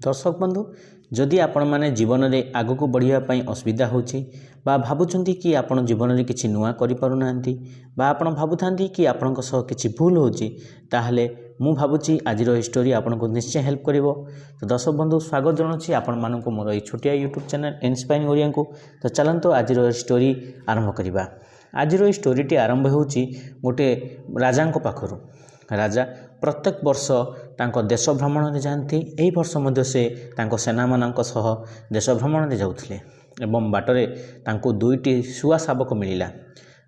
दर्शक बंधु जदि आपण मैंने जीवन में आग को बढ़ापी असुविधा होची बा भावुंट कि आपण जीवन में किसी नुआ करें आपण भावुता कि आपण किसी भूल होची ताहले मु भावुची आज स्टोरी आपन को निश्चय हेल्प करिवो। तो दर्शक बंधु स्वागत जनाऊँगी आपण मानक मोर ये छोटिया यूट्यूब चैनल इन्स्पायरिंग ओडिया को। तो चलते आज स्टोरी आरंभ करवा। आज स्टोरीटी आरंभ होची गोटे राजा पाखरु। राजा प्रत्येक वर्ष तांको देश भ्रमण में जाती। यही वर्ष मध्य से तांको सेना मानक सह देश भ्रमण में जाउथिले एवं बाटरे तांको दुईटी शुआ शावक मिलिला।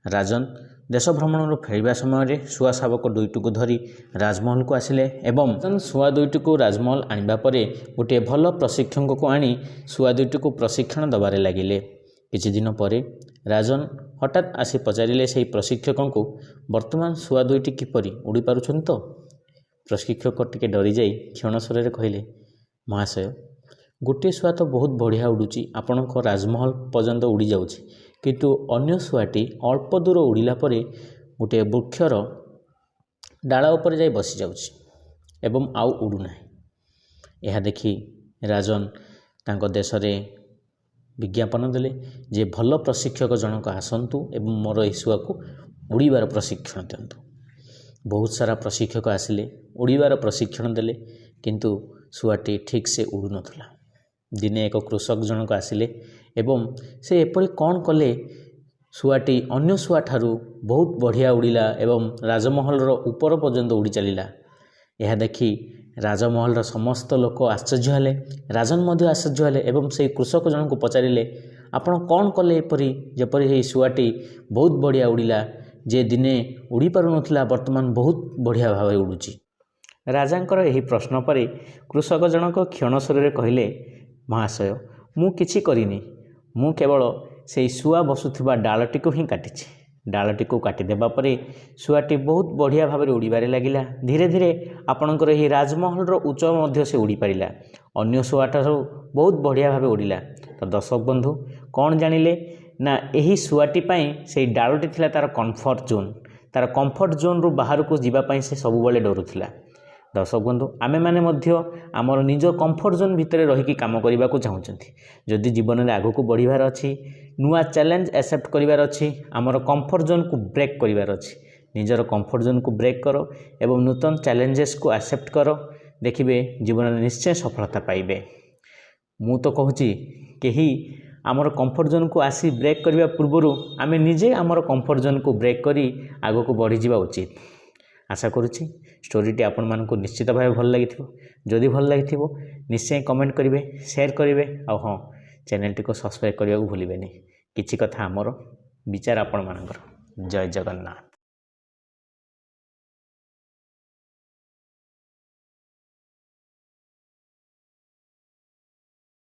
राजन देश भ्रमण फेरिबा समय शुआ शावक दुईटी को धरी राजमहल को आसिले एवं शुआ दुईटी को राजमहल आनिबा परे गोटे भल प्रशिक्षक को आनी शुआ दुईटी को प्रशिक्षण दबारे लगिले। किछि दिन परे राजन हठात आसी पचारिले से प्रशिक्षकों को वर्तमान शुआ दुईटी किपरि उड़ी पारुछन्ति तो। प्रशिक्षक टिके डरी जाई क्षण स्वर कहले, महाशय गोटे शुआ तो बहुत बढ़िया उड़ुची आपणक राजमहल पर्यंत उड़ी जाउछि, किंतु अन्य शुआटी अल्प दूर उड़िला परे गोटे वृक्षर डाला उपर जाई बसी जाउछि एवं आउ उड़ुना। यह देखि राजन तांको देश रे विज्ञापन देले जे भल प्रशिक्षक जनक आसतु एवं मोर ए शुआ को उड़ीबार प्रशिक्षण दिंतु। बहुत सारा प्रशिक्षक आसिले उड़ीबार प्रशिक्षण देले किंतु शुआटी ठीक से उड़ू नथला। दिने एक कृषक जनक आसिले एवं से एपरि कौन कले शुआटी अन्य शुआ ठारू बहुत बढ़िया उड़िला एवं राजमहल ऊपर पर्यंत उड़ी चलिला। यह देखि राजमहल समस्त लोक आश्चर्य हेले, राजन मध्य आश्चर्य हेले एवं से कृषक जन को पचारिले, आपण कौन कले एपरि जेपरि हे शुआटी बहुत बढ़िया उड़िला जे दिने उड़ी पारु नथिला वर्तमान बहुत बढ़िया भाव उड़ुची। राजांकर यही प्रश्न पर कृषक जनक क्षण स्वर कहले, महाशय मु किछि करिनी, मु केवल से शुआ बसुथिबा डालटी को ही काटिछि। डालटी को काटिदेबा परे शुआटी बहुत बढ़िया भाव उड़ीबारे लगिला। धीरे धीरे आपणकर यही राजमहल उच्च मध्य से उड़ी पारिला, अन्य शुआ ठारू बहुत बढ़िया भाव उड़िला। तो दर्शक बंधु कौन जानिले ना यही शुआटी पाई से डालटी थिला तार कंफर्ट जोन, तार कंफर्ट जोन रु बाहर को जीवाई से सबुबले डरुथिला। दर्शक बंधु आमे माने मध्य आमर निज कंफर्ट जोन भितर रहीकि काम करने को चाहूँगी। जदि जीवन में आग को बढ़िबार अच्छी, नुआ चैलेंज एक्सेप्ट करिवार अच्छी, आमर कंफर्ट जोन को ब्रेक करिवार अच्छी, निजर कंफर्ट जोन को ब्रेक करो एवं नूतन चैलेंजेस को एक्सेप्ट करो, देखिए जीवन में निश्चय सफलता पाइबे। मु तो कहूँगी कहीं आमर कंफर्ट जोन को आसी ब्रेक करने पूर्वर आमे निजे आमर कंफर्ट जोन को ब्रेक करी आग को बढ़ी जावा उचित। आशा करुच्ची स्टोरीटी आपण मानक निश्चित भाव भल लगी। जदि भल लगी निश्चय कमेंट करेंगे, शेयर करेंगे और हाँ चैनल टी को सब्सक्राइब करने को भूलें। किछि कथा आमर विचार आपण मानकर। जय जगन्नाथ।